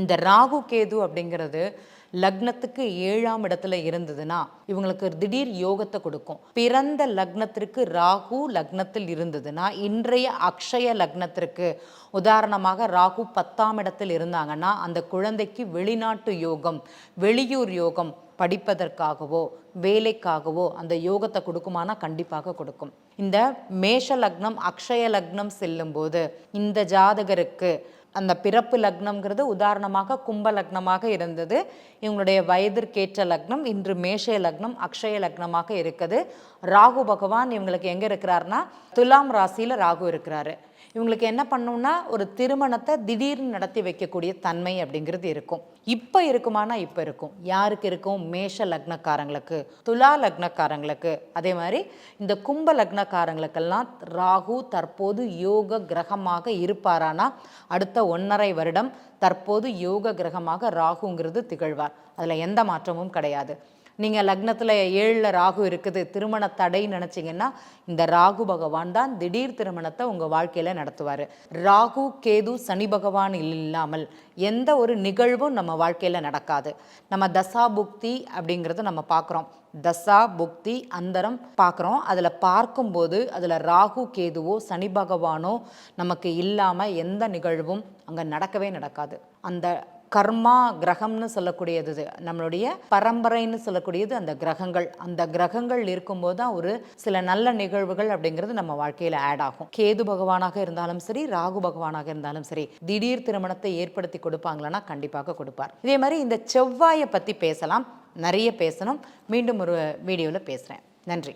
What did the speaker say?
இந்த ராகு கேது அப்படிங்கிறது லக்னத்துக்கு 7ஆம் இடத்துல இருந்ததுன்னா இவங்களுக்கு திடீர் யோகத்தை கொடுக்கும். பிறந்த லக்னத்திற்கு ராகு லக்னத்தில் இருந்ததுன்னா, இன்றைய அக்ஷய லக்னத்திற்கு உதாரணமாக ராகு 10ஆம் இடத்தில் இருந்தாங்கன்னா அந்த குழந்தைக்கு வெளிநாட்டு யோகம், வெளியூர் யோகம், படிப்பதற்காகவோ வேலைக்காகவோ அந்த யோகத்தை கொடுக்குமானா கண்டிப்பாக கொடுக்கும். இந்த மேஷ லக்னம் அக்ஷய லக்னம் செல்லும்போது இந்த ஜாதகருக்கு அந்த பிறப்பு லக்னம்ங்கிறது உதாரணமாக கும்ப லக்னமாக இருந்தது. இவங்களுடைய வயதிற்கேற்ற லக்னம் இன்று மேஷ லக்னம் அக்ஷய லக்னமாக இருக்குது. ராகு பகவான் இவங்களுக்கு எங்கே இருக்கிறாருன்னா துலாம் ராசியில் ராகு இருக்கிறாரு. இவங்களுக்கு என்ன பண்ணுன்னா ஒரு திருமணத்தை திடீர்னு நடத்தி வைக்கக்கூடிய தன்மை அப்படிங்கிறது இருக்கும். இப்போ இருக்குமானா இப்போ இருக்கும். யாருக்கு இருக்கும்? மேஷ லக்னக்காரங்களுக்கு, துலா லக்னக்காரங்களுக்கு, அதே மாதிரி இந்த கும்ப லக்னக்காரங்களுக்கெல்லாம் ராகு தற்போது யோக கிரகமாக இருப்பாரானா அடுத்த 1.5 வருடம் தற்போது யோக கிரகமாக ராகுங்கிறது திகழ்வார். அதில் எந்த மாற்றமும் கிடையாது. நீங்கள் லக்னத்தில் 7ல் ராகு இருக்குது, திருமண தடை நினச்சிங்கன்னா இந்த ராகு பகவான் தான் திடீர் திருமணத்தை உங்கள் வாழ்க்கையில் நடத்துவார். ராகு கேது சனி பகவான் இல்லாமல் எந்த ஒரு நிகழ்வும் நம்ம வாழ்க்கையில் நடக்காது. நம்ம தசா புக்தி அப்படிங்கிறத நம்ம பார்க்குறோம். தசா புக்தி அந்தரம் பார்க்குறோம். அதில் பார்க்கும்போது அதில் ராகு கேதுவோ சனி பகவானோ நமக்கு இல்லாமல் எந்த நிகழ்வும் அங்கே நடக்கவே நடக்காது. அந்த கர்மா கிரகம்னு சொல்லக்கூடியது, நம்மளுடைய பரம்பரைன்னு சொல்லக்கூடியது அந்த கிரகங்கள். அந்த கிரகங்கள் இருக்கும்போது தான் ஒரு சில நல்ல நிகழ்வுகள் அப்படிங்கிறது நம்ம வாழ்க்கையில் ஆட் ஆகும். கேது பகவானாக இருந்தாலும் சரி, ராகு பகவானாக இருந்தாலும் சரி, திடீர் திருமணத்தை ஏற்படுத்தி கொடுப்பாங்களன்னா கண்டிப்பாக கொடுப்பார். இதே மாதிரி இந்த செவ்வாயை பற்றி பேசலாம், நிறைய பேசணும். மீண்டும் ஒரு வீடியோவில் பேசுகிறேன். நன்றி.